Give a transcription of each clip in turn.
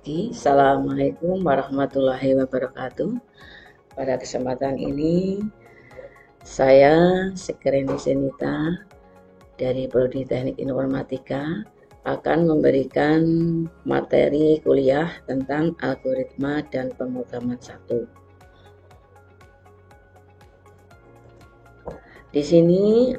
pagi. Assalamualaikum warahmatullahi wabarakatuh. Pada kesempatan ini, saya Sekrendi Senita dari Prodi Teknik Informatika akan memberikan materi kuliah tentang algoritma dan pemrograman 1. Di sini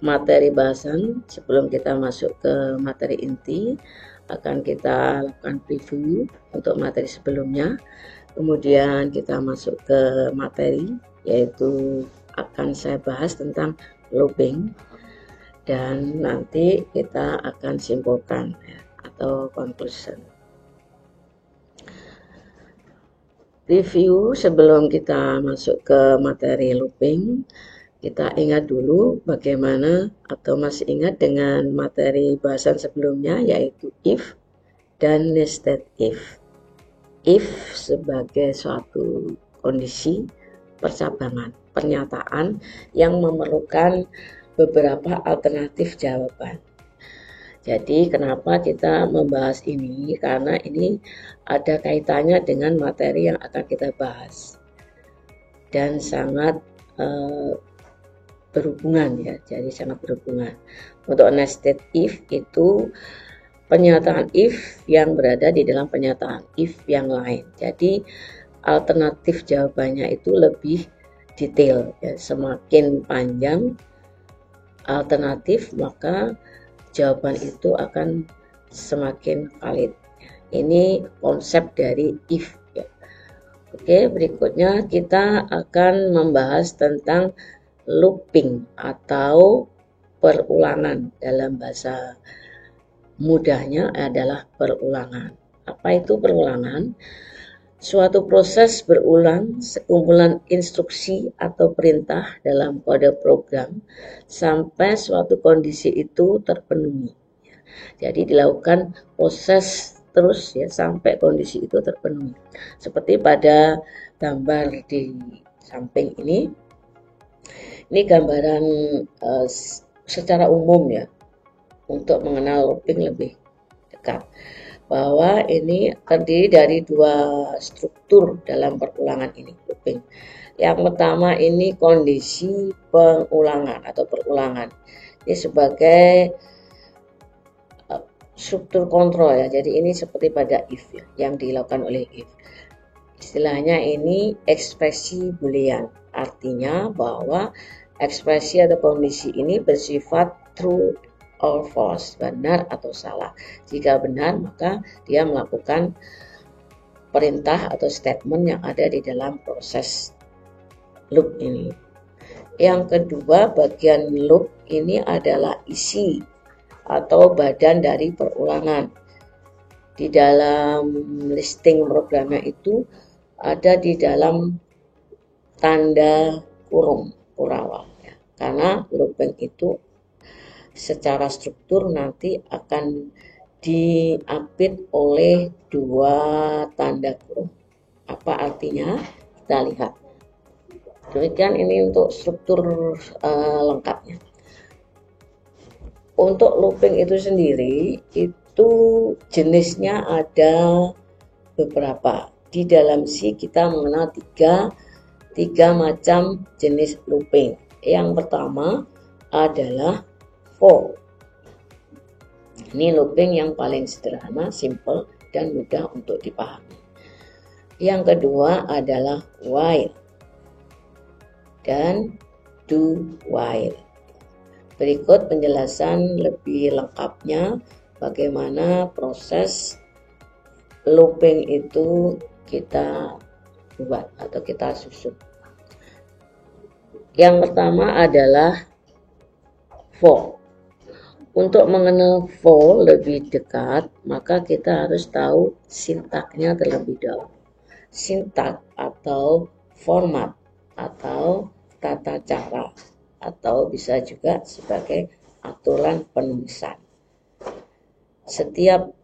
materi bahasan sebelum kita masuk ke materi inti akan kita lakukan preview untuk materi sebelumnya, kemudian kita masuk ke materi, yaitu akan saya bahas tentang looping, dan nanti kita akan simpulkan atau conclusion. Review sebelum kita masuk ke materi looping, kita ingat dulu bagaimana atau masih ingat dengan materi bahasan sebelumnya, yaitu if dan nested if. If sebagai suatu kondisi percabangan, pernyataan yang memerlukan beberapa alternatif jawaban. Jadi kenapa kita membahas ini? Karena ini ada kaitannya dengan materi yang akan kita bahas dan sangat berhubungan ya, jadi sangat berhubungan. Untuk nested if itu pernyataan if yang berada di dalam pernyataan if yang lain. Jadi alternatif jawabannya itu lebih detail ya. Semakin panjang alternatif maka jawaban itu akan semakin valid. Ini konsep dari if ya. Oke, berikutnya kita akan membahas tentang looping atau perulangan. Dalam bahasa mudahnya adalah perulangan. Apa itu perulangan? Suatu proses berulang, sekumpulan instruksi atau perintah dalam kode program sampai suatu kondisi itu terpenuhi. Jadi dilakukan proses terus ya sampai kondisi itu terpenuhi. Seperti pada gambar di samping ini. Ini gambaran secara umum ya, untuk mengenal looping lebih dekat, bahwa ini terdiri dari dua struktur dalam perulangan ini, looping. Yang pertama ini kondisi pengulangan atau perulangan. Ini sebagai struktur kontrol ya, jadi ini seperti pada if ya, yang dilakukan oleh if. Istilahnya ini ekspresi boolean, artinya bahwa ekspresi atau kondisi ini bersifat true or false, benar atau salah. Jika benar maka dia melakukan perintah atau statement yang ada di dalam proses loop ini. Yang kedua, bagian loop ini adalah isi atau badan dari perulangan. Di dalam listing programnya itu ada di dalam tanda kurung kurawal ya. Karena looping itu secara struktur nanti akan diapit oleh dua tanda kurung. Apa artinya? Kita lihat. Demikian ini untuk struktur lengkapnya. Untuk looping itu sendiri itu jenisnya ada beberapa. Di dalam C kita mengenal tiga macam jenis looping. Yang pertama adalah for. Ini looping yang paling sederhana, simple, dan mudah untuk dipahami. Yang kedua adalah while dan do while. Berikut penjelasan lebih lengkapnya bagaimana proses looping itu kita buat atau kita susun. Yang pertama adalah for. Untuk mengenal for lebih dekat, maka kita harus tahu sintaknya terlebih dahulu. Sintak atau format atau tata cara, atau bisa juga sebagai aturan penulisan. Setiap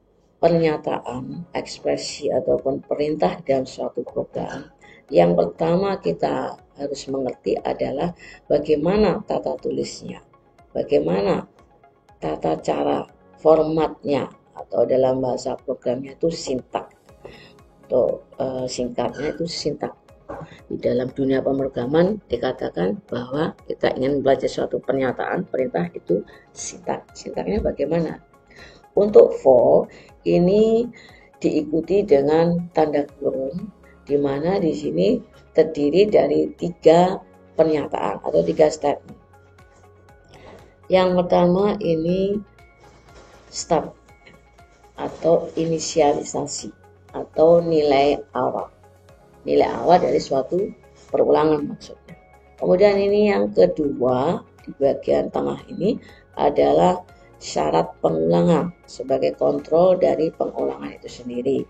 pernyataan, ekspresi ataupun perintah dalam suatu program, yang pertama kita harus mengerti adalah bagaimana tata tulisnya, bagaimana tata cara formatnya atau dalam bahasa programnya itu sintak, atau singkatnya itu sintak. Di dalam dunia pemrograman dikatakan bahwa kita ingin belajar suatu pernyataan perintah itu sintak. Sintaknya bagaimana? Untuk for ini diikuti dengan tanda kurung, di mana di sini terdiri dari 3 pernyataan atau 3 statement. Yang pertama ini start atau inisialisasi atau nilai awal. Nilai awal dari suatu perulangan maksudnya. Kemudian ini yang kedua, di bagian tengah ini adalah syarat pengulangan sebagai kontrol dari pengulangan itu sendiri,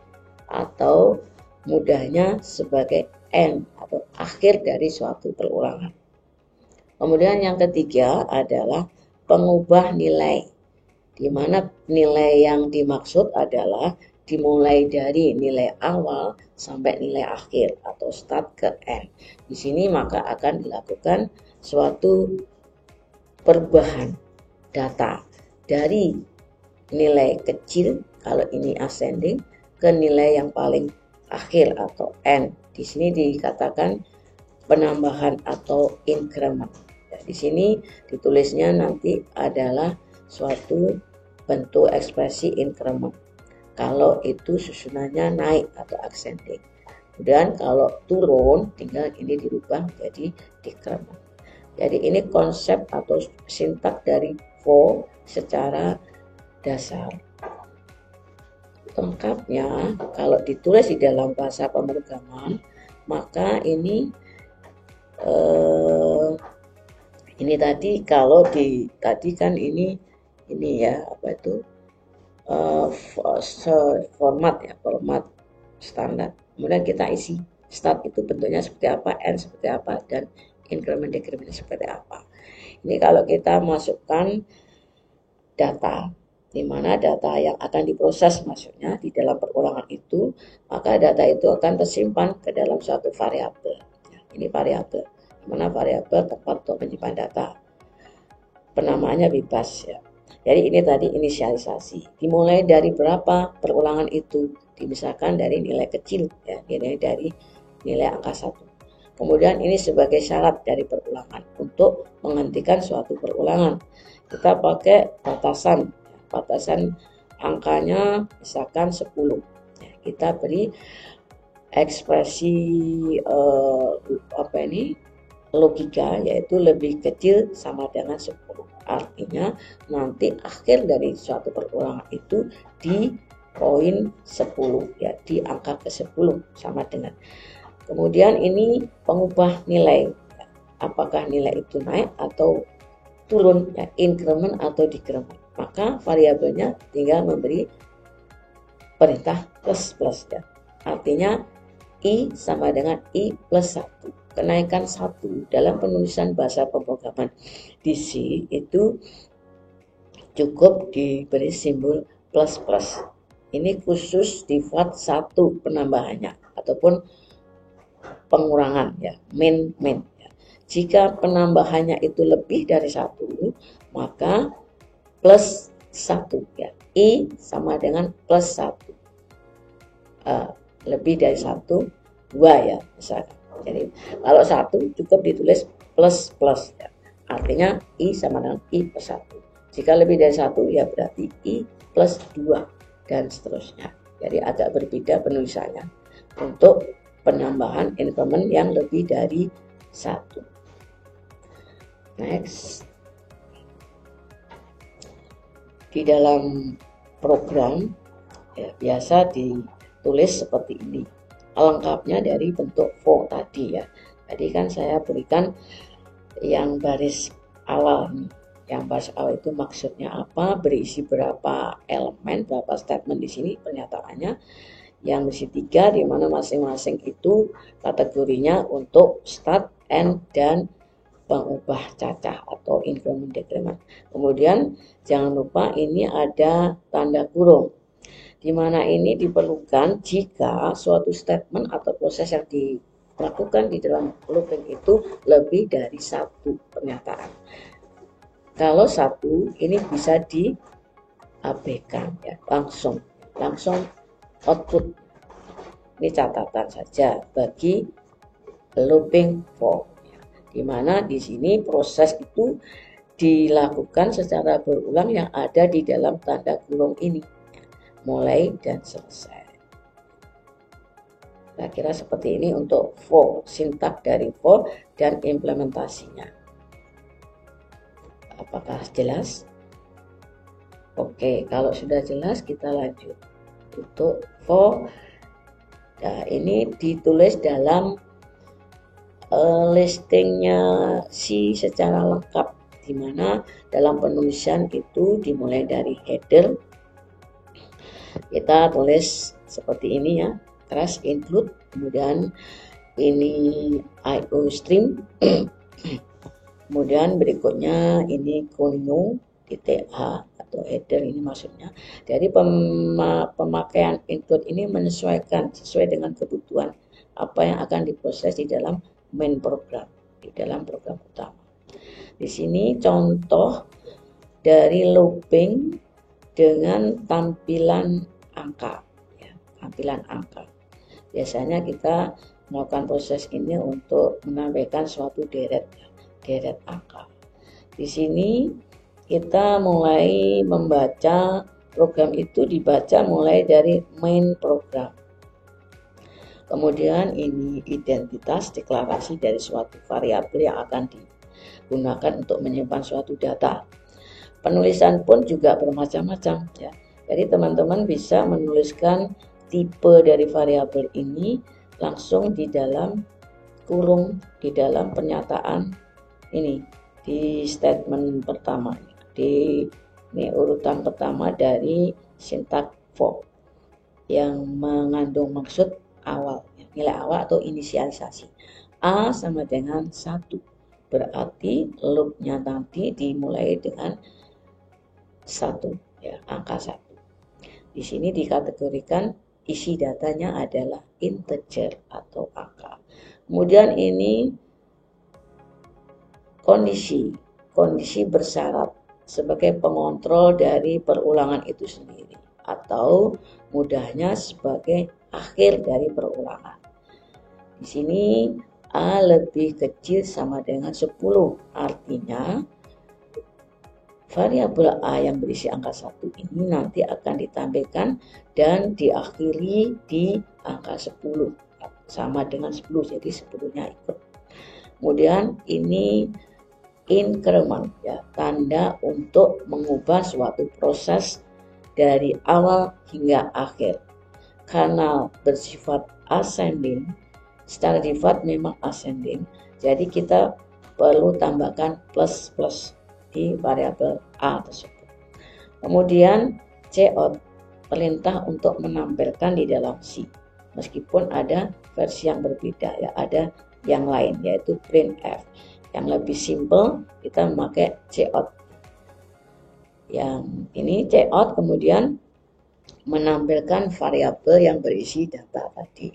atau mudahnya sebagai end atau akhir dari suatu perulangan. Kemudian yang ketiga adalah pengubah nilai, di mana nilai yang dimaksud adalah dimulai dari nilai awal sampai nilai akhir atau start ke end. Di sini maka akan dilakukan suatu perubahan data dari nilai kecil kalau ini ascending ke nilai yang paling akhir atau end. Di sini dikatakan penambahan atau increment. Di sini ditulisnya nanti adalah suatu bentuk ekspresi increment. Kalau itu susunannya naik atau ascending. Kemudian kalau turun tinggal ini dirubah menjadi decrement. Jadi ini konsep atau sintak dari for secara dasar. Lengkapnya kalau ditulis di dalam bahasa pemrograman maka ini tadi kalau tadi kan ini ya apa itu format standar. Kemudian kita isi start itu bentuknya seperti apa, end seperti apa, dan increment decrement seperti apa. Ini kalau kita masukkan data, di mana data yang akan diproses maksudnya di dalam perulangan itu, maka data itu akan tersimpan ke dalam suatu variabel. Ini variabel, di mana variabel tempat untuk menyimpan data. Penamaannya bebas ya. Jadi ini tadi inisialisasi. Dimulai dari berapa perulangan itu? Misalkan dari nilai kecil ya, nilai dari nilai angka 1. Kemudian ini sebagai syarat dari perulangan untuk menghentikan suatu perulangan. Kita pakai batasan angkanya misalkan 10. Ya, kita beri ekspresi logika yaitu lebih kecil sama dengan 10. Artinya nanti akhir dari suatu perulangan itu di poin 10 ya, di angka ke-10 sama dengan. Kemudian ini pengubah nilai. Apakah nilai itu naik atau turun ya, increment atau decrement. Maka variabelnya tinggal memberi perintah plus ya. Artinya I sama dengan I plus 1. Kenaikan 1 dalam penulisan bahasa pemrograman di C itu cukup diberi simbol plus. Ini khusus default 1 penambahannya ataupun pengurangan ya, min ya. Jika penambahannya itu lebih dari 1 maka plus 1 ya. I sama dengan plus 1. Lebih dari 1 2 ya misalkan. Jadi kalau 1 cukup ditulis plus ya. Artinya I sama dengan I plus 1. Jika lebih dari 1 ya berarti I plus 2 dan seterusnya. Jadi agak berbeda penulisannya untuk penambahan increment yang lebih dari 1. Next. Di dalam program ya, biasa ditulis seperti ini. Lengkapnya dari bentuk for tadi ya. Tadi kan saya berikan yang baris awal nih. Yang baris awal itu maksudnya apa, berisi berapa elemen, berapa statement di sini pernyataannya. Yang berisi 3 di mana masing-masing itu kategorinya untuk start, end, dan pengubah cacah atau increment decrement. Kemudian jangan lupa ini ada tanda kurung. Di mana ini diperlukan jika suatu statement atau proses yang dilakukan di dalam looping itu lebih dari 1 pernyataan. Kalau 1 ini bisa abaikan ya, langsung output. Ini catatan saja bagi looping for, di mana di sini proses itu dilakukan secara berulang yang ada di dalam tanda kurung ini, mulai dan selesai. Nah, kira seperti ini untuk for, sintak dari for dan implementasinya. Apakah jelas? Oke, kalau sudah jelas kita lanjut. Untuk for, nah ini ditulis dalam listingnya C secara lengkap, di mana dalam penulisan itu dimulai dari header, kita tulis seperti ini ya, crash include, kemudian ini IO stream, kemudian berikutnya ini conio .a atau header ini maksudnya. Jadi pemakaian include ini menyesuaikan sesuai dengan kebutuhan apa yang akan diproses di dalam main program, di dalam program utama. Di sini contoh dari looping dengan tampilan angka ya, tampilan angka. Biasanya kita melakukan proses ini untuk menambahkan suatu deret angka. Di sini kita mulai membaca program itu, dibaca mulai dari main program. Kemudian ini identitas deklarasi dari suatu variabel yang akan digunakan untuk menyimpan suatu data. Penulisan pun juga bermacam-macam ya. Jadi teman-teman bisa menuliskan tipe dari variabel ini langsung di dalam kurung, di dalam pernyataan ini, di statement pertama, di ini urutan pertama dari sintak for yang mengandung maksud awal, nilai awal atau inisialisasi. A sama dengan 1, berarti loopnya nanti dimulai dengan 1 ya, angka 1. Di sini dikategorikan isi datanya adalah integer atau angka. Kemudian ini kondisi bersyarat sebagai pengontrol dari perulangan itu sendiri, atau mudahnya sebagai akhir dari perulangan. Di sini A lebih kecil sama dengan 10, artinya variabel A yang berisi angka 1 ini nanti akan ditampilkan dan diakhiri di angka 10 sama dengan 10, jadi 10-nya ikut. Kemudian ini increment ya, tanda untuk mengubah suatu proses dari awal hingga akhir. Karena bersifat ascending, secara default memang ascending, jadi kita perlu tambahkan plus di variabel A tersebut. Kemudian cout, perintah untuk menampilkan di dalam C, meskipun ada versi yang berbeda ya, ada yang lain yaitu printf. Yang lebih simple kita memakai cout. Yang ini cout kemudian menampilkan variabel yang berisi data tadi.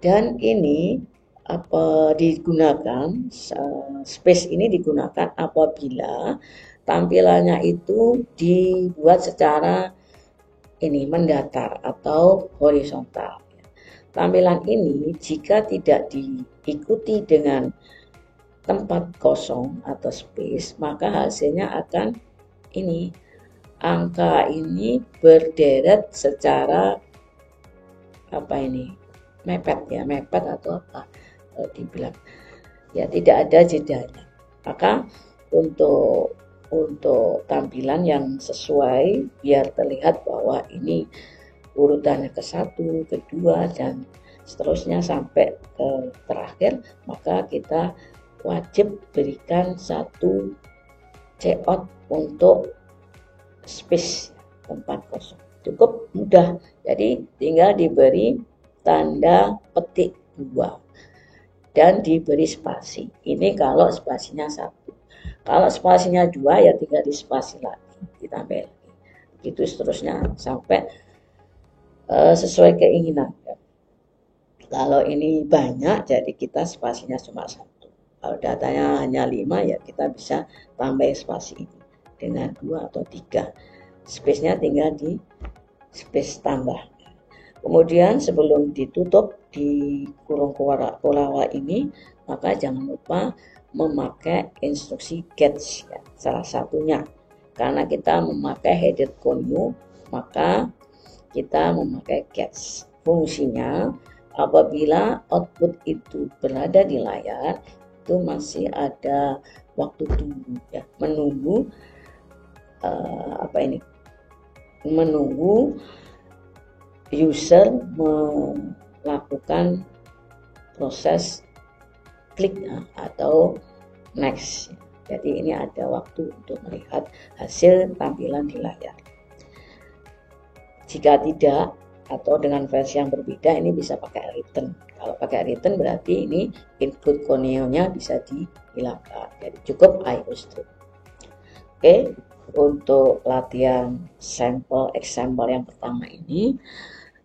Dan ini digunakan, space ini digunakan apabila tampilannya itu dibuat secara ini mendatar atau horizontal. Tampilan ini jika tidak diikuti dengan tempat kosong atau space, maka hasilnya akan ini, angka ini berderet secara mepet atau apa dibilang ya, tidak ada jedanya. Maka untuk tampilan yang sesuai biar terlihat bahwa ini urutannya ke 1, kedua dan seterusnya sampai ke terakhir, maka kita wajib berikan satu cout untuk space, tempat kosong. Cukup mudah, jadi tinggal diberi tanda petik 2 dan diberi spasi. Ini kalau spasinya 1. Kalau spasinya 2 ya tinggal di spasi lagi, ditambah lagi. Begitu seterusnya sampai sesuai keinginan. Kalau ini banyak, jadi kita spasinya cuma 1. Kalau datanya hanya 5 ya kita bisa tambah spasi ini dengan 2 atau 3. space-nya tinggal di space tambah. Kemudian sebelum ditutup di kurung kulawa ini, maka jangan lupa memakai instruksi catch ya, salah satunya. Karena kita memakai headed continue, maka kita memakai catch. Fungsinya apabila output itu berada di layar, itu masih ada waktu tunggu ya, menunggu menunggu user melakukan proses klik atau next. Jadi ini ada waktu untuk melihat hasil tampilan di layar. Jika tidak atau dengan versi yang berbeda, ini bisa pakai return. Kalau pakai return berarti ini include continue-nya bisa dihilangkan. Jadi cukup IO strip. Oke, untuk latihan sampel example yang pertama ini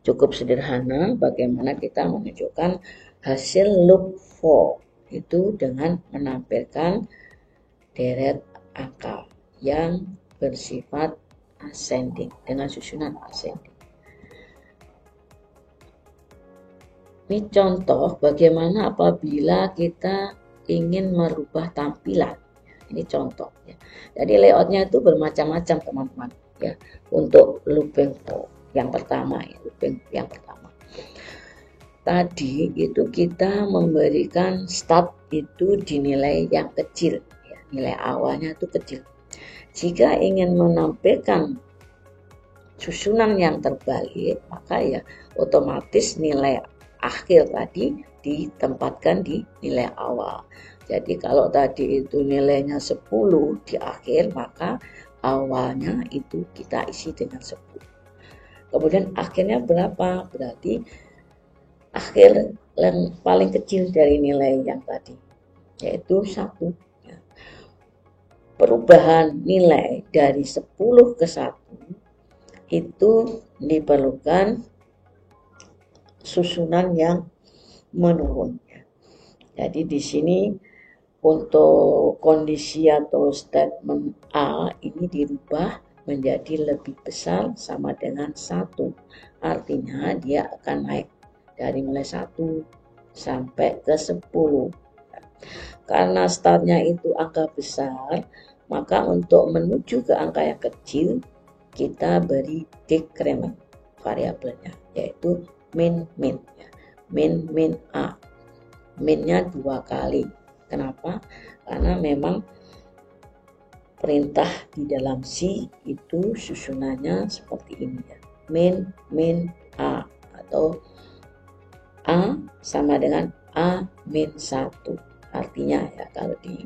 cukup sederhana, bagaimana kita menunjukkan hasil loop for itu dengan menampilkan deret angka yang bersifat ascending dengan susunan ascending. Ini contoh bagaimana apabila kita ingin merubah tampilan. Ini contoh ya. Jadi layoutnya itu bermacam-macam teman-teman ya. Untuk looping for yang pertama ya, looping yang pertama. Tadi itu kita memberikan start itu di nilai yang kecil ya. Nilai awalnya itu kecil. Jika ingin menampilkan susunan yang terbalik, maka ya otomatis nilai akhir tadi ditempatkan di nilai awal. Jadi kalau tadi itu nilainya 10 di akhir, maka awalnya itu kita isi dengan 10. Kemudian akhirnya berapa? Berarti akhir yang paling kecil dari nilai yang tadi, yaitu 1. Ya. Perubahan nilai dari 10 ke 1 itu diperlukan susunan yang menurun. Jadi di sini untuk kondisi atau statement A ini dirubah menjadi lebih besar sama dengan 1. Artinya dia akan naik dari mulai 1 sampai ke 10. Karena startnya itu angka besar, maka untuk menuju ke angka yang kecil, kita beri decrement variabelnya, yaitu min. Min A. Minnya 2 kali. Kenapa? Karena memang perintah di dalam C itu susunannya seperti ini ya. Min A atau A sama dengan A min 1. Artinya ya kalau di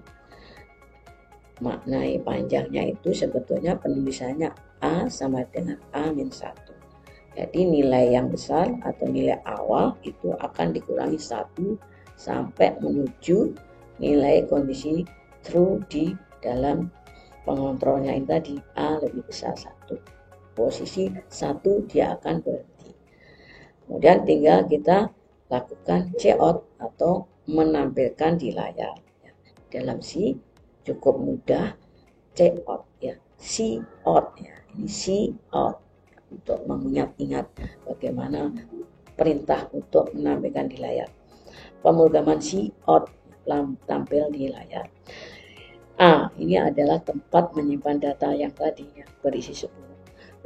maknai panjangnya itu sebetulnya penulisannya A sama dengan A min 1. Jadi nilai yang besar atau nilai awal itu akan dikurangi 1 sampai menuju nilai kondisi true di dalam pengontrolnya ini tadi A lebih besar 1. Posisi 1 dia akan berhenti. Kemudian tinggal kita lakukan cout atau menampilkan di layar. Dalam C cukup mudah, cout ya, cout ya. Ini cout untuk mengingat-ingat bagaimana perintah untuk menampilkan di layar. Pemrograman cout tampil di layar. A ini adalah tempat menyimpan data yang tadi ya, berisi 10.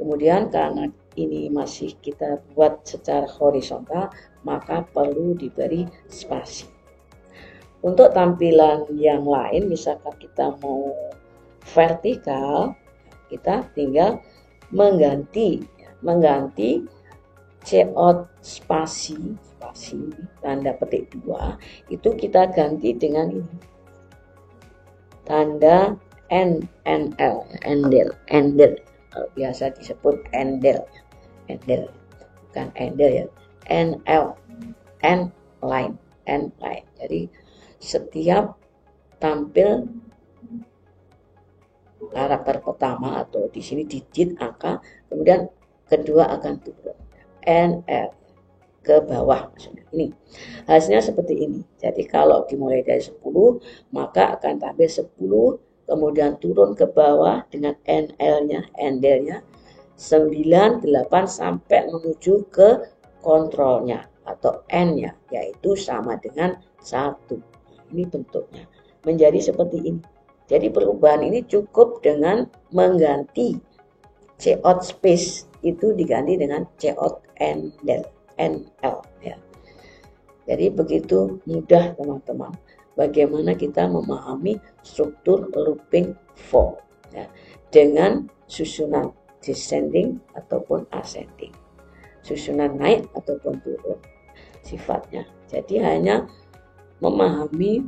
Kemudian karena ini masih kita buat secara horizontal, maka perlu diberi spasi. Untuk tampilan yang lain, misalkan kita mau vertikal, kita tinggal mengganti cout spasi tanda petik 2 itu kita ganti dengan ini tanda endel biasa disebut endel bukan endel ya, end line. Jadi setiap tampil karakter pertama atau di sini digit angka, kemudian kedua akan turun NL ke bawah maksudnya. Ini hasilnya seperti ini. Jadi kalau dimulai dari 10 maka akan tampil 10, kemudian turun ke bawah dengan NL-nya, endelnya 9, 8 sampai menuju ke kontrolnya atau N-nya, yaitu sama dengan 1. Ini bentuknya menjadi seperti ini. Jadi perubahan ini cukup dengan mengganti Cout space itu diganti dengan Cout NL ya. Jadi begitu mudah teman-teman bagaimana kita memahami struktur looping for ya, dengan susunan descending ataupun ascending, susunan naik ataupun turun sifatnya. Jadi hanya memahami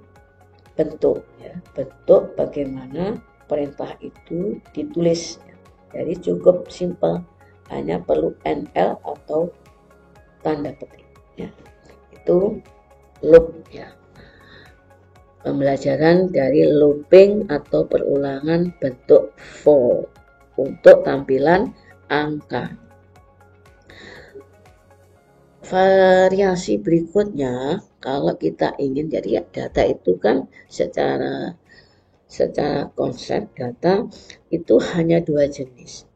bentuk ya, bentuk bagaimana perintah itu ditulis ya. Jadi cukup simpel, hanya perlu NL atau tanda petik ya. Itu loop ya, pembelajaran dari looping atau perulangan bentuk for untuk tampilan angka. Variasi berikutnya, kalau kita ingin, jadi data itu kan secara konsep data itu hanya 2 jenis,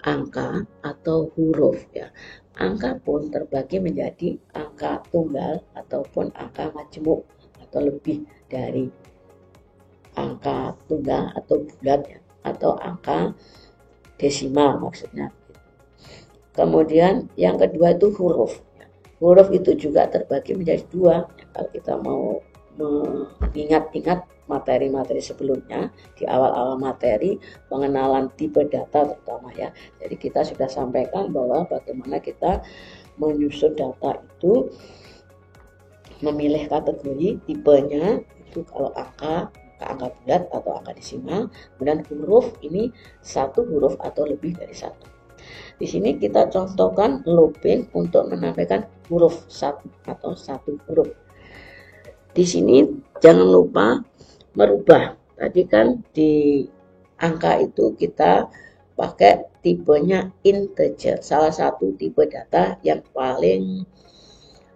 angka atau huruf ya. Angka pun terbagi menjadi angka tunggal ataupun angka majemuk atau lebih dari angka tunggal atau bulat ya, atau angka desimal maksudnya. Kemudian yang kedua itu huruf. Huruf itu juga terbagi menjadi 2. Kalau kita mau mengingat-ingat materi-materi sebelumnya di awal-awal materi pengenalan tipe data terutama ya. Jadi kita sudah sampaikan bahwa bagaimana kita menyusun data itu, memilih kategori tipenya itu kalau angka bulat atau angka desimal. Kemudian huruf ini 1 huruf atau lebih dari 1. Di sini kita contohkan looping untuk menampilkan huruf 1 atau 1 huruf. Di sini jangan lupa merubah. Tadi kan di angka itu kita pakai tipenya integer. Salah satu tipe data yang paling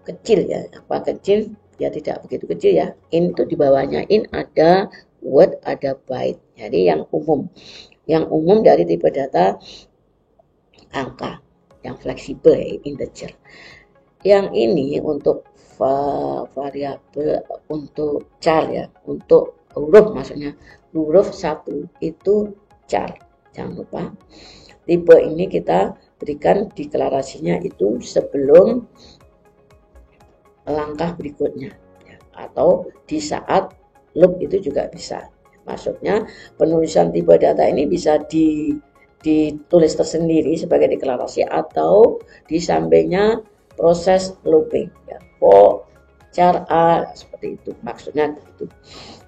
kecil ya. Apa kecil? Ya tidak begitu kecil ya. In itu di bawahnya in ada word, ada byte. Jadi yang umum. Yang umum dari tipe data angka yang fleksibel ya, integer. Yang ini untuk variabel, untuk char ya, untuk huruf maksudnya. Huruf 1 itu char. Jangan lupa. Tipe ini kita berikan deklarasinya itu sebelum langkah berikutnya ya, atau di saat loop itu juga bisa. Maksudnya penulisan tipe data ini bisa ditulis tersendiri sebagai deklarasi atau di sampingnya proses looping ya, for char A seperti itu maksudnya itu.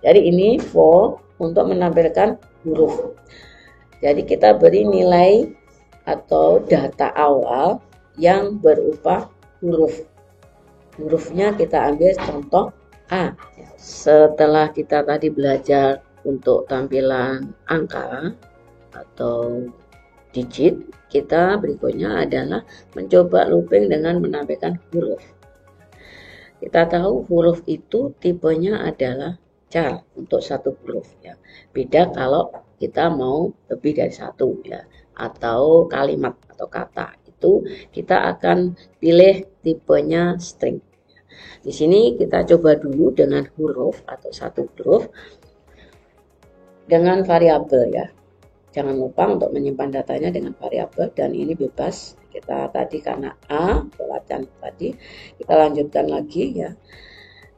Jadi ini for untuk menampilkan huruf. Jadi kita beri nilai atau data awal yang berupa huruf. Hurufnya kita ambil contoh A. Setelah kita tadi belajar untuk tampilan angka atau digit, kita berikutnya adalah mencoba looping dengan menampilkan huruf. Kita tahu huruf itu tipenya adalah char untuk 1 huruf ya. Beda kalau kita mau lebih dari 1 ya, atau kalimat atau kata. Itu kita akan pilih tipenya string. Di sini kita coba dulu dengan huruf atau 1 huruf dengan variabel ya. Jangan lupa untuk menyimpan datanya dengan variabel dan ini bebas. Kita tadi karena A, pelatihan tadi, kita lanjutkan lagi ya.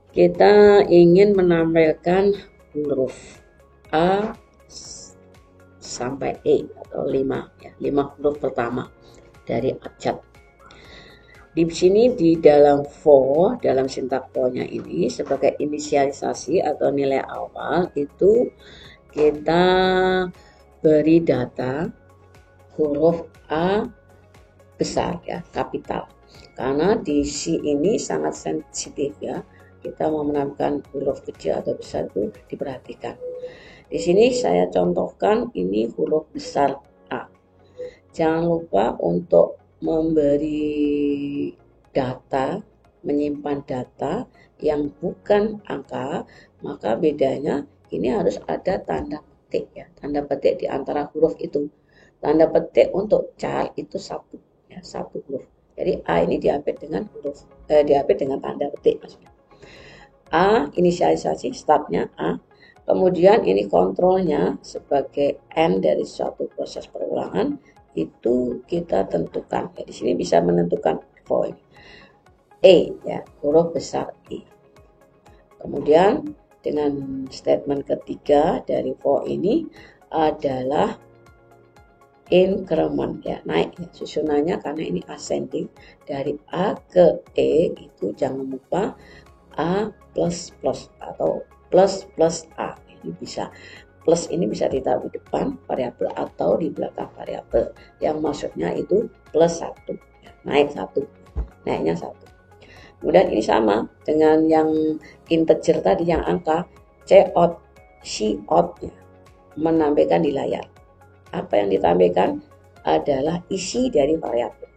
Kita ingin menampilkan huruf A sampai E atau 5 ya, 5 huruf pertama dari abjad. Di sini di dalam for, dalam sintak for-nya ini sebagai inisialisasi atau nilai awal itu kita beri data huruf A besar ya, kapital. Karena di C ini sangat sensitif ya. Kita mau menampilkan huruf kecil atau besar itu diperhatikan. Di sini saya contohkan ini huruf besar A. Jangan lupa untuk memberi data, menyimpan data yang bukan angka, maka bedanya ini harus ada tanda petik ya, tanda petik di antara huruf itu. tanda petik untuk char itu satu, ya, satu huruf. Jadi A ini diambil dengan diambil dengan tanda petik maksudnya. A inisialisasi startnya A, kemudian ini kontrolnya sebagai N dari suatu proses perulangan itu kita tentukan. Ya, di sini bisa menentukan for E, ya, huruf besar E. Kemudian dengan statement ketiga dari for ini adalah increment, ya, naik, ya, susunannya karena ini ascending dari A ke E itu jangan lupa A plus plus atau plus plus A. Ini bisa plus ini bisa ditaruh di depan variabel atau di belakang variabel yang maksudnya itu plus 1, ya, naik 1, naiknya 1. Kemudian ini sama dengan yang integer tadi, yang angka cout, cout, ya, menampilkan di layar. Apa yang ditampilkan adalah isi dari variabel,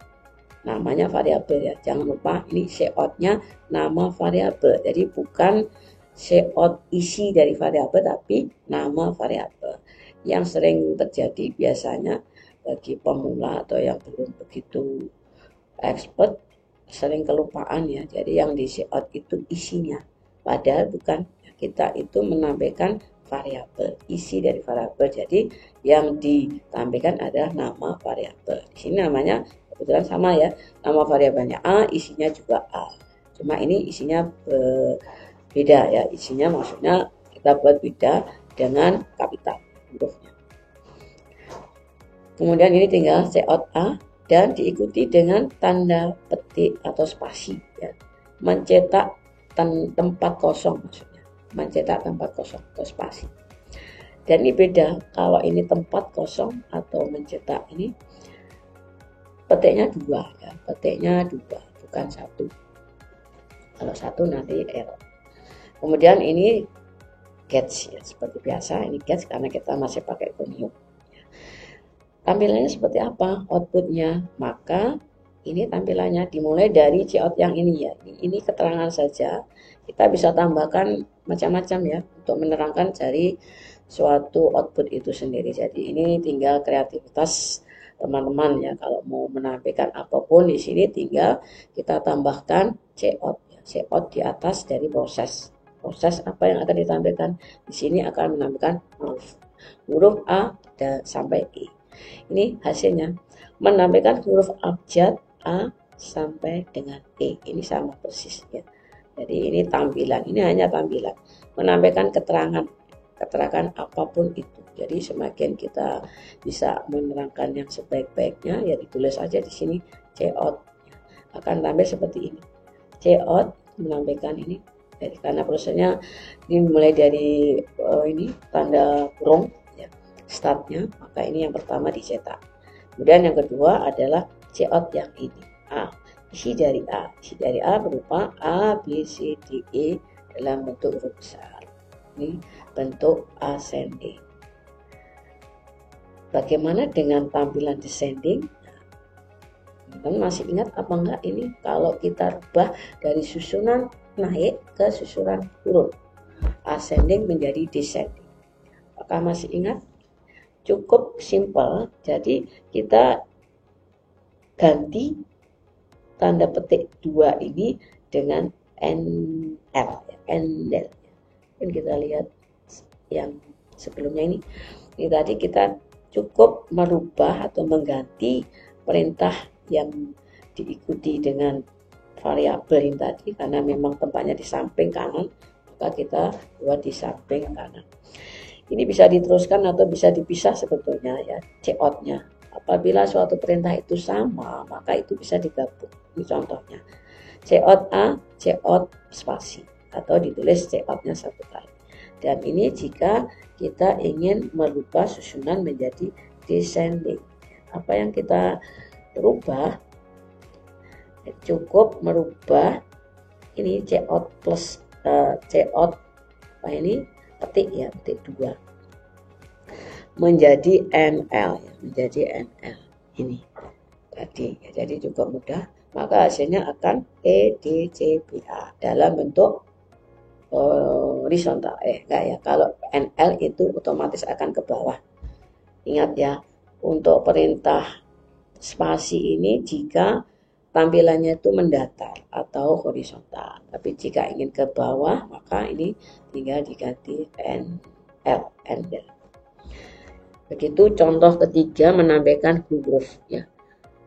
namanya variabel, ya, jangan lupa ini cout-nya nama variabel, jadi bukan cout isi dari variabel tapi nama variabel. Yang sering terjadi biasanya bagi pemula atau yang belum begitu expert sering kelupaan, ya, jadi yang di cout itu isinya, padahal bukan, kita itu menampilkan variabel, isi dari variabel, jadi yang ditampilkan adalah nama variabel. Di sini namanya kebetulan sama, ya, nama variabelnya A, isinya juga A, cuma ini isinya beda, ya, isinya maksudnya kita buat beda dengan kapital hurufnya. Kemudian ini tinggal cout A dan diikuti dengan tanda petik atau spasi, ya, mencetak tempat kosong maksudnya, mencetak tempat kosong atau spasi. Dan ini beda, kalau ini tempat kosong atau mencetak ini petiknya 2, ya, petiknya 2 bukan 1. Kalau 1 nanti error. Kemudian ini catch, ya, seperti biasa ini catch karena kita masih pakai Conium. Tampilannya seperti apa outputnya? Maka ini tampilannya dimulai dari cout yang ini, ya. Ini keterangan saja. Kita bisa tambahkan macam-macam, ya, untuk menerangkan dari suatu output itu sendiri. Jadi ini tinggal kreativitas teman-teman, ya. Kalau mau menampilkan apapun di sini tinggal kita tambahkan cout, ya. Cout di atas dari proses. Proses apa yang akan ditampilkan? Di sini akan menampilkan huruf A dan sampai E. Ini hasilnya menampilkan huruf abjad A sampai dengan E. Ini sama persis, ya. Jadi ini tampilan, ini hanya tampilan, menampilkan keterangan apapun itu. Jadi semakin kita bisa menerangkan yang sebaik-baiknya, ya ditulis aja di sini cout, akan tampil seperti ini. Cout menampilkan ini. Jadi karena prosesnya dimulai dari ini tanda kurung, ya, startnya, maka ini yang pertama dicetak. Kemudian yang kedua adalah cout yang ini A, isi dari A. Isi dari A berupa A, B, C, D, E dalam bentuk huruf besar. Ini bentuk ascending. Bagaimana dengan tampilan descending? Teman masih ingat apa enggak ini kalau kita rubah dari susunan naik ke susunan turun, ascending menjadi descending? Apakah masih ingat? Cukup simpel, jadi kita ganti tanda petik 2 ini dengan NL, NL. Dan kita lihat yang sebelumnya ini tadi kita cukup merubah atau mengganti perintah yang diikuti dengan variabel ini tadi, karena memang tempatnya di samping kanan, maka kita buat di samping kanan. Ini bisa diteruskan atau bisa dipisah sebetulnya, ya, cout-nya. Apabila suatu perintah itu sama, maka itu bisa digabung. Ini contohnya. Cout A, cout spasi, atau ditulis cout-nya satu kali. Dan ini jika kita ingin merubah susunan menjadi descending. Apa yang kita rubah? Cukup merubah ini cout plus cout apa ini petik, ya, petik 2 menjadi NL, ya, menjadi NL ini tadi, ya. Jadi juga mudah, maka hasilnya akan EDCBA dalam bentuk horizontal. Enggak, ya, kalau NL itu otomatis akan ke bawah. Ingat, ya, untuk perintah spasi ini jika tampilannya itu mendatar atau horizontal. Tapi jika ingin ke bawah, maka ini tinggal diganti NL. Begitu contoh ketiga, menambahkan huruf ya.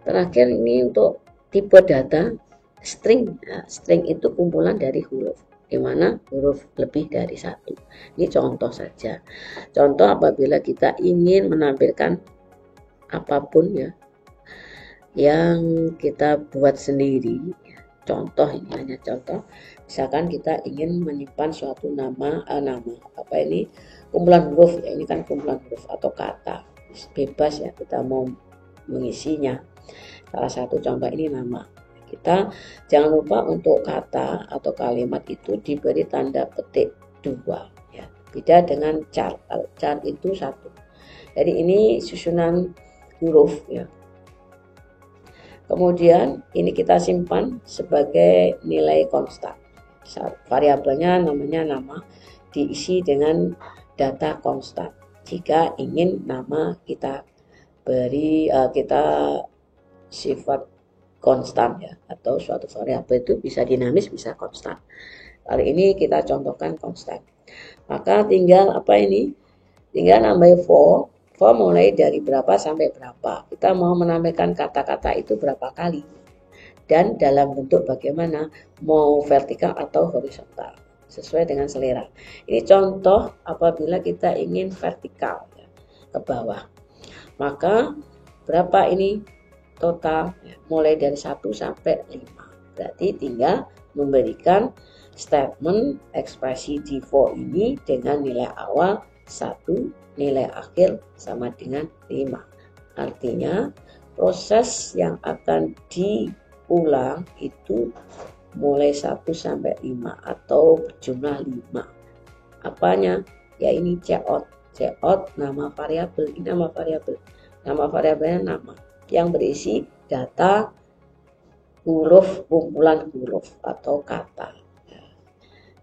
Terakhir ini untuk tipe data string. Nah, string itu kumpulan dari huruf, di mana huruf lebih dari satu. Ini contoh saja. Contoh apabila kita ingin menampilkan apapun ya yang kita buat sendiri. Contoh, ini hanya contoh. Misalkan kita ingin menyimpan suatu nama apa ini, kumpulan huruf ya, ini kan kumpulan huruf atau kata, bebas ya kita mau mengisinya. Salah satu contoh ini nama. Kita jangan lupa untuk kata atau kalimat itu diberi tanda petik 2 ya. Beda dengan char. Kalau char itu 1. Jadi ini susunan huruf ya. Kemudian ini kita simpan sebagai nilai konstan. Variabelnya namanya nama, diisi dengan data konstan. Jika ingin nama kita beri kita sifat konstan ya, atau suatu variabel itu bisa dinamis bisa konstan. Kali ini kita contohkan konstan. Maka tinggal apa ini? Tinggal nambah for mulai dari berapa sampai berapa. Kita mau menampilkan kata-kata itu berapa kali. Dan dalam bentuk bagaimana, mau vertikal atau horizontal. Sesuai dengan selera. Ini contoh apabila kita ingin vertikal ya, ke bawah. Maka berapa ini total? Ya, mulai dari 1 sampai 5. Berarti tinggal memberikan statement ekspresi di for ini dengan nilai awal 1, nilai akhir sama dengan 5. Artinya proses yang akan diulang itu mulai 1 sampai 5 atau berjumlah 5. Apanya? Ya ini cout. Cout nama variabel, ini nama variabel. Nama variabelnya nama yang berisi data huruf, kumpulan huruf atau kata.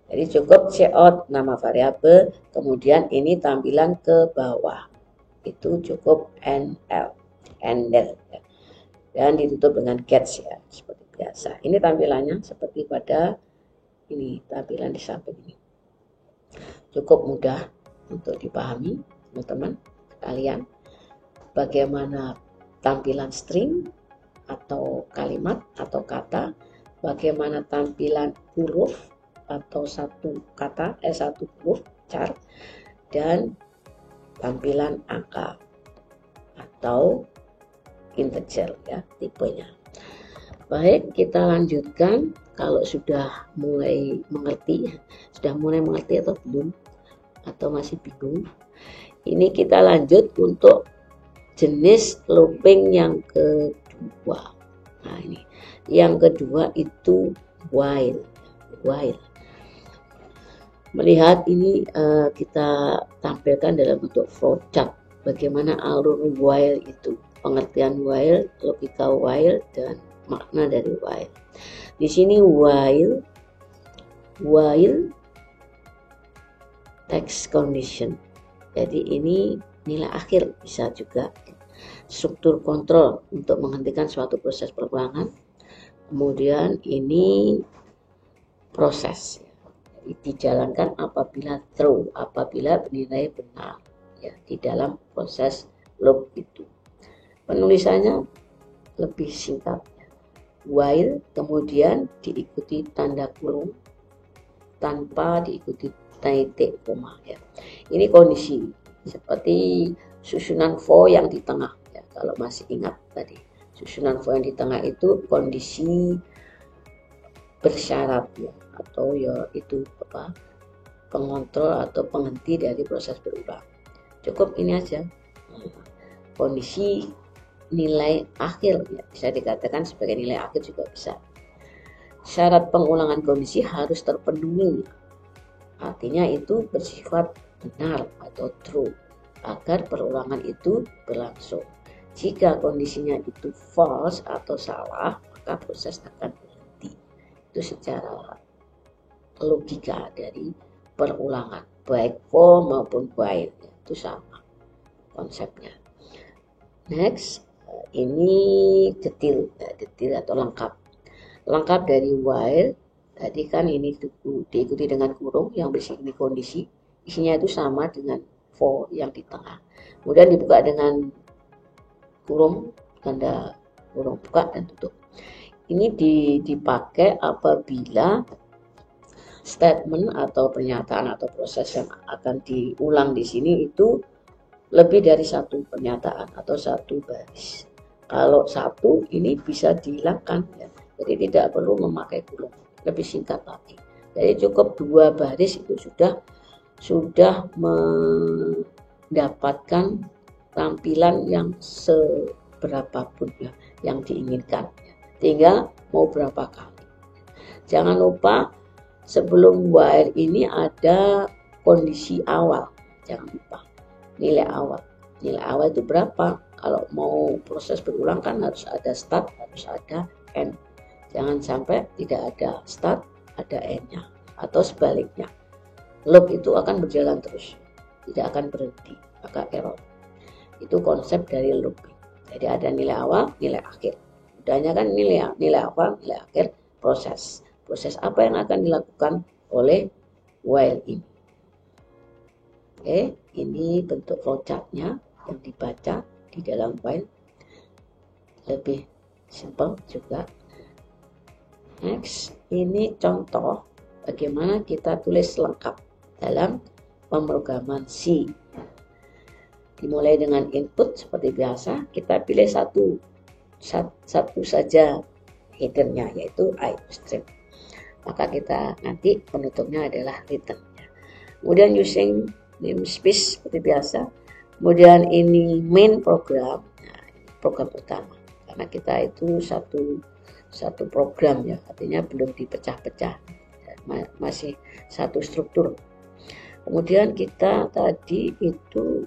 Jadi cukup cout nama variabel, kemudian ini tampilan ke bawah. Itu cukup NL. Dan ditutup dengan catch ya, seperti biasa. Ini tampilannya seperti pada ini tampilan di samping ini. Cukup mudah untuk dipahami teman-teman sekalian. Bagaimana tampilan string atau kalimat atau kata, bagaimana tampilan huruf atau satu huruf char, dan tampilan angka atau integer ya tipenya. Baik, kita lanjutkan. Kalau sudah mulai mengerti atau belum, atau masih bingung, ini kita lanjut untuk jenis looping yang kedua. Nah ini yang kedua itu while. Melihat ini kita tampilkan dalam bentuk flowchart bagaimana alur while itu, pengertian while, logika while, dan makna dari while. Di sini while text condition. Jadi ini nilai akhir, bisa juga struktur kontrol untuk menghentikan suatu proses perulangan. Kemudian ini proses dijalankan apabila true, apabila nilai benar ya di dalam proses loop itu. Penulisannya lebih singkat, while kemudian diikuti tanda kurung tanpa diikuti titik koma ya. Ini kondisi seperti susunan for yang di tengah ya, kalau masih ingat tadi. Susunan for yang di tengah itu kondisi bersyarat ya, atau ya itu apa, pengontrol atau penghenti dari proses berulang. Cukup ini aja. Kondisi nilai akhir ya, bisa dikatakan sebagai nilai akhir juga bisa. Syarat pengulangan kondisi harus terpenuhi, artinya itu bersifat benar atau true agar perulangan itu berlangsung. Jika kondisinya itu false atau salah, maka proses akan berhenti. Itu secara logika dari perulangan, baik for maupun while itu sama konsepnya. Next, ini detail atau lengkap. Lengkap dari while, tadi kan ini diikuti dengan kurung yang berisi kondisi, isinya itu sama dengan for yang di tengah. Kemudian dibuka dengan kurung, tanda kurung buka dan tutup. Ini dipakai apabila statement atau pernyataan atau proses yang akan diulang di sini itu lebih dari satu pernyataan atau satu baris. Kalau satu ini bisa dihilangkan ya. Jadi tidak perlu memakai kurung, lebih singkat lagi. Jadi cukup 2 baris itu sudah mendapatkan tampilan yang seberapapun ya yang diinginkan. Tinggal mau berapa kali. Jangan lupa sebelum while ini ada kondisi awal. Jangan lupa nilai awal. Nilai awal itu berapa? Kalau mau proses berulang kan harus ada start, harus ada end. Jangan sampai tidak ada start, ada end-nya. Atau sebaliknya. Loop itu akan berjalan terus. Tidak akan berhenti. Maka error. Itu konsep dari looping. Jadi ada nilai awal, nilai akhir. Udahnya kan nilai awal, nilai akhir, proses. Proses apa yang akan dilakukan oleh while ini. Oke, ini bentuk flowchartnya yang dibaca di dalam while. Lebih simple juga. Next, ini contoh bagaimana kita tulis lengkap dalam pemrograman C. Dimulai dengan input seperti biasa, kita pilih satu saja headernya, yaitu iostream. Maka kita nanti penutupnya adalah return. Kemudian using namespace seperti biasa. Kemudian ini main program, nah, program utama. Karena kita itu satu program ya, artinya belum dipecah-pecah, masih satu struktur. Kemudian kita tadi itu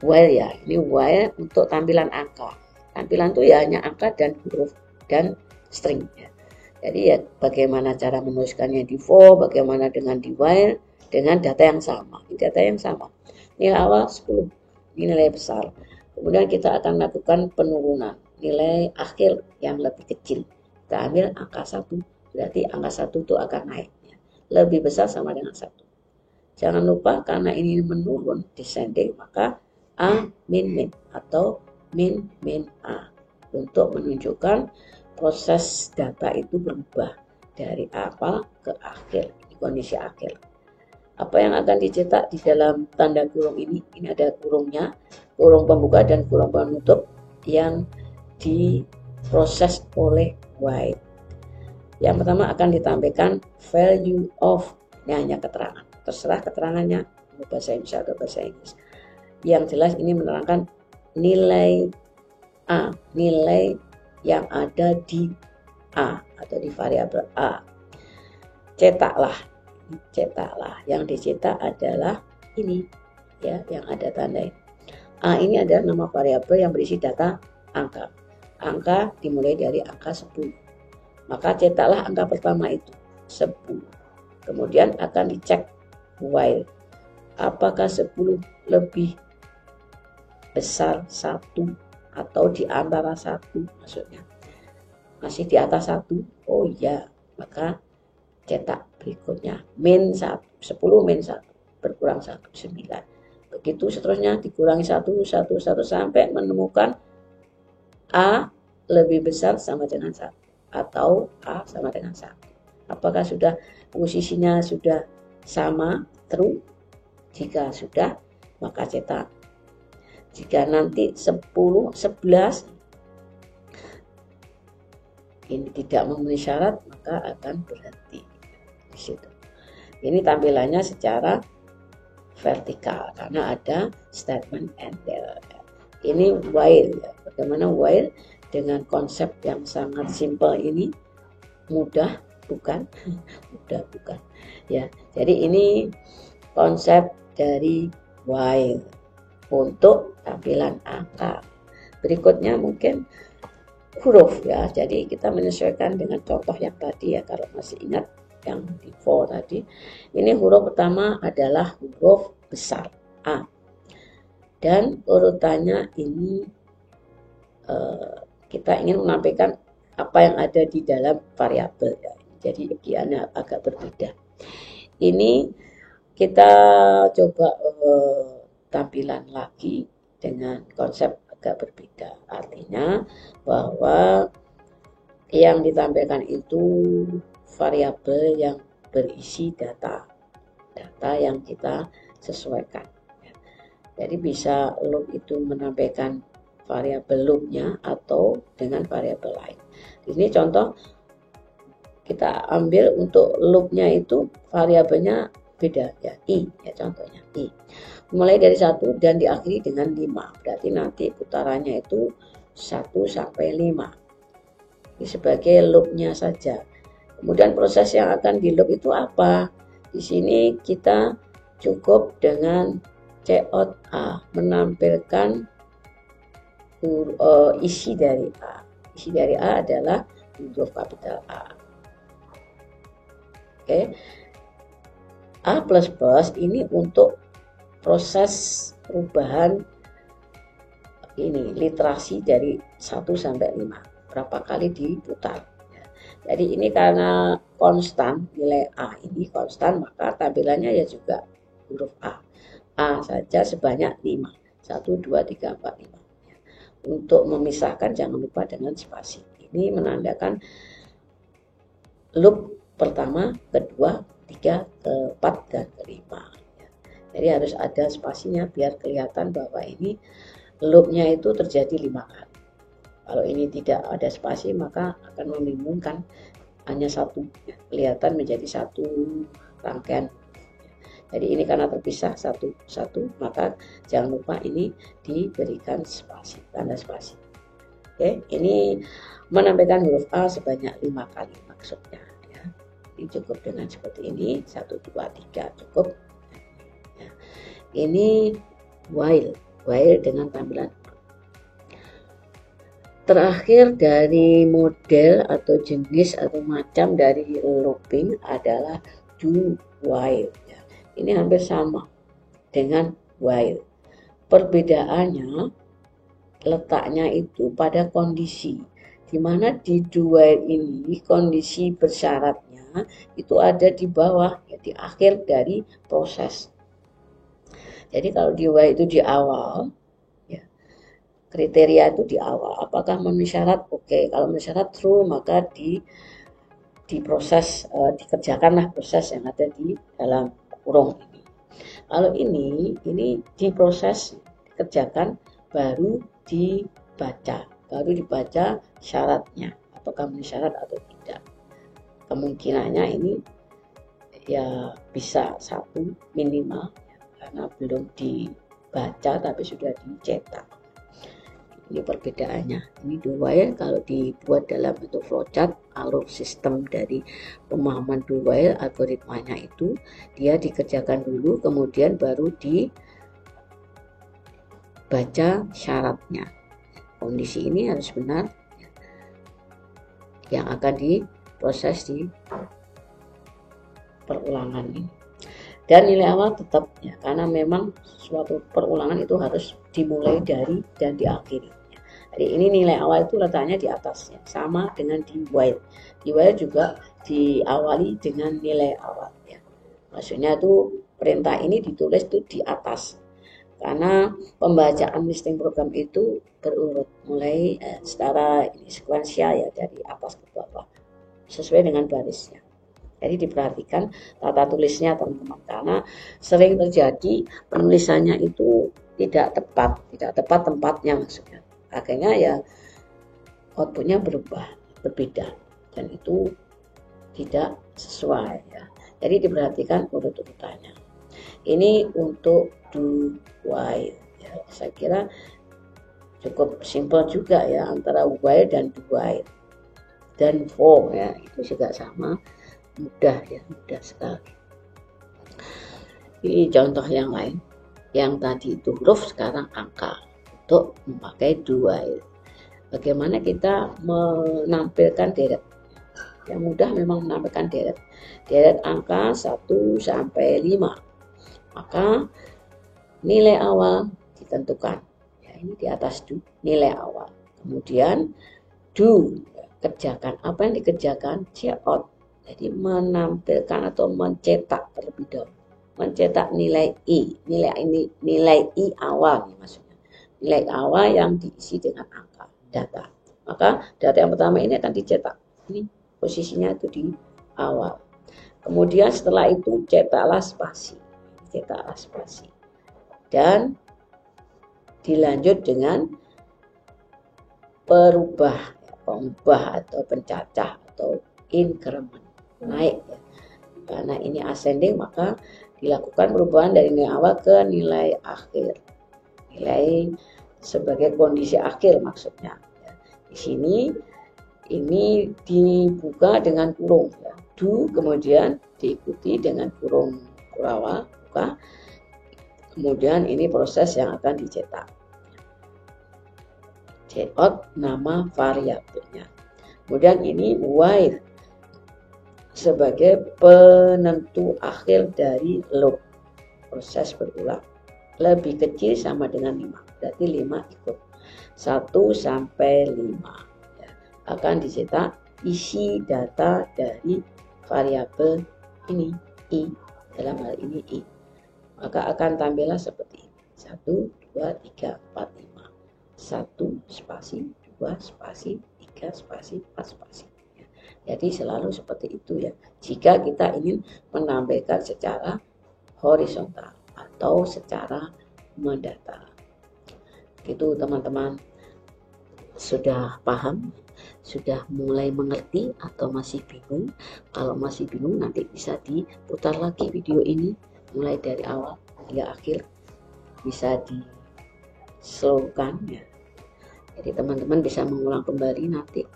while ya, ini while untuk tampilan angka. Tampilan itu ya hanya angka dan huruf dan string ya. Jadi ya bagaimana cara menuliskannya di for, bagaimana dengan di while, dengan data yang sama. Ini data yang sama. Nilai awal 10, ini nilai besar. Kemudian kita akan lakukan penurunan. Nilai akhir yang lebih kecil. Kita ambil angka 1, berarti angka 1 itu akan naik. Ya. Lebih besar sama dengan 1. Jangan lupa karena ini menurun, descending, maka A min atau min A. Untuk menunjukkan proses data itu berubah dari awal ke akhir, di kondisi akhir. Apa yang akan dicetak di dalam tanda kurung ini? Ini ada kurungnya, kurung pembuka dan kurung penutup yang diproses oleh while. Yang pertama akan ditampilkan value of, ini hanya keterangan. Terserah keterangannya, bahasa Indonesia atau bahasa Inggris. Yang jelas ini menerangkan nilai A, nilai yang ada di A atau di variabel A. Cetaklah, yang dicetak adalah ini ya, yang ada tanda ini. A ini adalah nama variabel yang berisi data angka. Angka dimulai dari angka 10. Maka cetaklah angka pertama itu 10. Kemudian akan dicek while. Apakah 10 lebih besar 1 atau di antara 1 maksudnya. Masih di atas 1. Oh iya, maka cetak berikutnya min 1, 10 min 1 berkurang 1, 9. Begitu seterusnya dikurangi 1 sampai menemukan A lebih besar sama dengan 1 atau A sama dengan 1. Apakah sudah posisinya sudah sama, true? Jika sudah, maka cetak. Jika nanti 10, 11 ini tidak memenuhi syarat, maka akan berhenti di situ. Ini tampilannya secara vertikal karena ada statement enter. Ini while ya. Bagaimana while dengan konsep yang sangat simple ini? Mudah bukan? Mudah bukan? Ya. Jadi ini konsep dari while untuk tampilan angka. Berikutnya mungkin huruf ya. Jadi kita menyesuaikan dengan contoh yang tadi ya, kalau masih ingat yang di for tadi. Ini huruf pertama adalah huruf besar A. dan urutannya ini kita ingin menampilkan apa yang ada di dalam variabel ya. Jadi dia agak berbeda. Ini kita coba tampilan lagi dengan konsep agak berbeda. Artinya bahwa yang ditampilkan itu variabel yang berisi data yang kita sesuaikan. Jadi bisa loop itu menampilkan variabel loopnya atau dengan variabel lain. Ini contoh kita ambil untuk loopnya itu variabelnya beda ya, i ya, contohnya i mulai dari 1 dan diakhiri dengan 5, berarti nanti putarannya itu 1 sampai 5. Ini sebagai loopnya saja. Kemudian proses yang akan di loop itu apa? Di sini kita cukup dengan cout a, menampilkan isi dari a. Isi dari a adalah huruf kapital A. Oke. A++ ini untuk proses perubahan ini literasi dari 1 sampai 5. Berapa kali diputar. Jadi ini karena konstan, nilai A ini konstan, maka tampilannya ya juga huruf A. A saja sebanyak 5. 1, 2, 3, 4, 5. Untuk memisahkan jangan lupa dengan spasi. Ini menandakan loop pertama, kedua, 3, keempat, dan kelima. Jadi harus ada spasinya biar kelihatan bahwa ini loopnya itu terjadi 5 kali. Kalau ini tidak ada spasi maka akan membingungkan, hanya satu kelihatan menjadi satu rangkaian. Jadi ini karena terpisah satu-satu maka jangan lupa ini diberikan spasi, tanda spasi. Oke, ini menampilkan huruf A sebanyak 5 kali maksudnya. Ini cukup dengan seperti ini, 1, 2, 3 cukup. Ya. Ini while dengan tampilan. Terakhir dari model atau jenis atau macam dari looping adalah do while. Ya. Ini hampir sama dengan while. Perbedaannya letaknya itu pada kondisi. Di mana di do while ini kondisi bersyaratnya itu ada di bawah, ya, di akhir dari proses. Jadi kalau di while itu di awal, ya, kriteria itu di awal. Apakah memenuhi syarat? Oke. Kalau memenuhi syarat true, maka di proses dikerjakanlah proses yang ada di dalam kurung ini. Kalau ini diproses, dikerjakan, baru dibaca syaratnya, apakah memenuhi syarat atau tidak. Kemungkinannya ini ya bisa 1 minimal ya, karena belum dibaca tapi sudah dicetak. Ini perbedaannya. Ini do while kalau dibuat dalam bentuk flowchart, alur sistem dari pemahaman do while algoritmanya itu dia dikerjakan dulu kemudian baru dibaca syaratnya. Kondisi ini harus benar yang akan diproses di perulangan ini. Dan nilai awal tetap ya, karena memang suatu perulangan itu harus dimulai dari dan diakhiri. Jadi ini nilai awal itu letaknya di atasnya, sama dengan di while. Di while juga diawali dengan nilai awal ya. Maksudnya itu perintah ini ditulis itu di atas. Karena pembacaan listing program itu berurut mulai secara sekuensial ya, dari atas ke bawah sesuai dengan barisnya. Jadi diperhatikan tata tulisnya teman-teman, karena sering terjadi penulisannya itu tidak tepat tempatnya maksudnya. Akhirnya ya outputnya berbeda dan itu tidak sesuai ya. Jadi diperhatikan urut-urutannya. Ini untuk do while ya. Saya kira cukup simpel juga ya antara while dan do while. Dan for ya, itu juga sama, mudah ya, mudah sekali. Ini contoh yang lain. Yang tadi itu huruf, sekarang angka untuk memakai do while. Bagaimana kita menampilkan deret? Yang mudah memang menampilkan deret. Deret angka 1 sampai 5. Maka nilai awal ditentukan. Ya, ini di atas do, nilai awal. Kemudian do, kerjakan. Apa yang dikerjakan? Check out. Jadi menampilkan atau mencetak terlebih dahulu. Mencetak nilai I. Nilai I awal maksudnya. Nilai awal yang diisi dengan angka, data. Maka data yang pertama ini akan dicetak. Ini posisinya itu di awal. Kemudian setelah itu cetaklah spasi. Cetaklah spasi. Dan dilanjut dengan pengubah atau pencacah atau increment, naik ya. Karena ini ascending maka dilakukan perubahan dari nilai awal ke nilai akhir, nilai sebagai kondisi akhir maksudnya ya. Di sini ini dibuka dengan kurung ya. Do kemudian diikuti dengan kurung kurawal buka, kemudian ini proses yang akan dicetak. Check out nama variabelnya. Kemudian ini while sebagai penentu akhir dari loop. Proses berulang. Lebih kecil sama dengan 5. Berarti 5 ikut. 1 sampai 5. Ya, akan dicetak isi data dari variabel ini I. Dalam hal ini I. Maka akan tampillah seperti ini. 1, 2, 3, 4, 5. 1 spasi, 2 spasi, 3 spasi, 4 spasi. Ya. Jadi selalu seperti itu ya. Jika kita ingin menampilkan secara horizontal atau secara mendatar. Itu teman-teman sudah paham? Sudah mulai mengerti atau masih bingung? Kalau masih bingung nanti bisa diputar lagi video ini mulai dari awal hingga akhir. Bisa di slowkan ya. Jadi teman-teman bisa mengulang kembali nanti.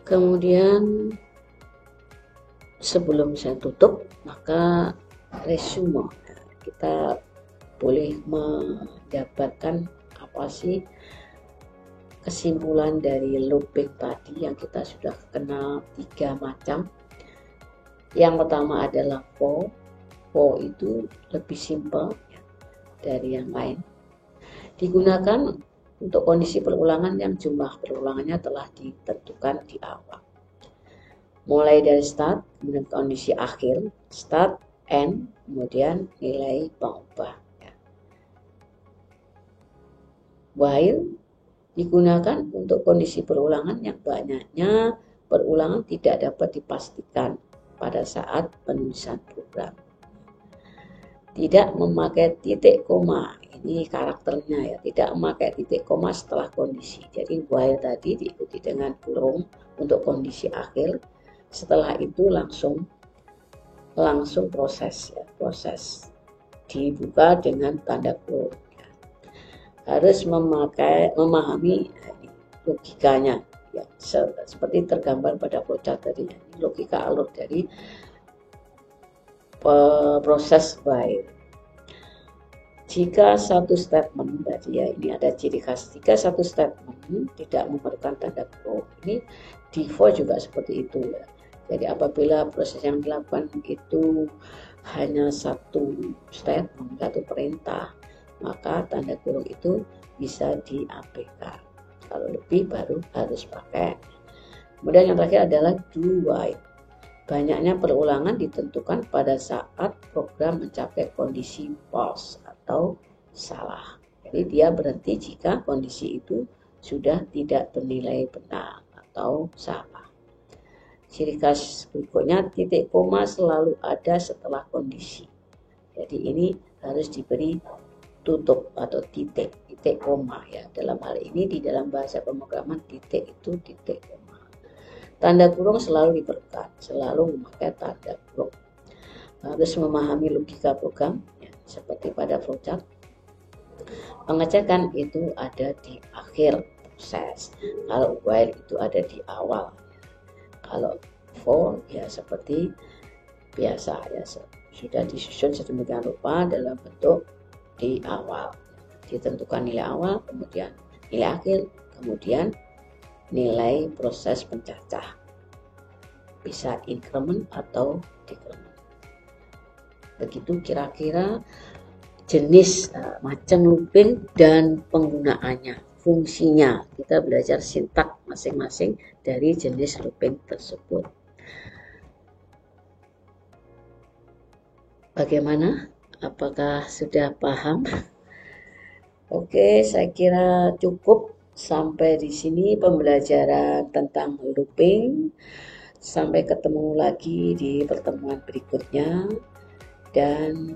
Kemudian sebelum saya tutup maka resume. Kita boleh mendapatkan apa sih kesimpulan dari looping tadi yang kita sudah kenal 3 macam. Yang pertama adalah for. For itu lebih simpel ya, dari yang lain. Digunakan untuk kondisi perulangan yang jumlah perulangannya telah ditentukan di awal. Mulai dari start, kemudian kondisi akhir, start, end, kemudian nilai pengubah. Ya. While digunakan untuk kondisi perulangan yang banyaknya perulangan tidak dapat dipastikan pada saat penulisan program. Tidak memakai titik koma, ini karakternya ya, tidak memakai titik koma setelah kondisi. Jadi while tadi diikuti dengan kurung untuk kondisi akhir, setelah itu langsung proses ya, proses dibuka dengan tanda kurung ya. Harus memahami logikanya ya, seperti tergambar pada flowchart tadi ya. Logika alur dari proses while. Jika satu statement tadi ya, ini ada ciri khas, jika satu statement tidak memerlukan tanda kurung, ini default juga seperti itu ya. Jadi apabila proses yang dilakukan itu hanya satu statement, satu perintah, maka tanda kurung itu bisa diabaikan. Kalau lebih baru harus pakai. Kemudian yang terakhir adalah do while. Banyaknya perulangan ditentukan pada saat program mencapai kondisi false atau salah. Jadi dia berhenti jika kondisi itu sudah tidak bernilai benar atau salah. Ciri khas berikutnya, titik koma selalu ada setelah kondisi. Jadi ini harus diberi tutup atau titik koma ya. Dalam hal ini di dalam bahasa pemrograman titik itu titik koma. Tanda kurung selalu diperlukan, selalu memakai tanda kurung. Harus memahami logika program, ya, seperti pada flowchart. Pengecekan itu ada di akhir proses. Kalau while itu ada di awal. Kalau for ya seperti biasa ya, sudah disusun sedemikian rupa dalam bentuk di awal. Ditentukan nilai awal, kemudian nilai akhir, kemudian nilai proses pencacah, bisa increment atau decrement. Begitu kira-kira jenis macam looping dan penggunaannya, fungsinya. Kita belajar sintak masing-masing dari jenis looping tersebut. Bagaimana? Apakah sudah paham? Oke, saya kira cukup sampai di sini pembelajaran tentang looping. Sampai ketemu lagi di pertemuan berikutnya dan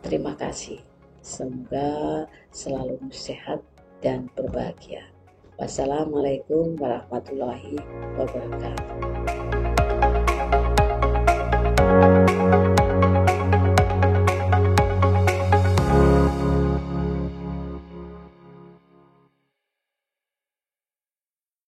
terima kasih. Semoga selalu sehat dan berbahagia. Wassalamualaikum warahmatullahi wabarakatuh.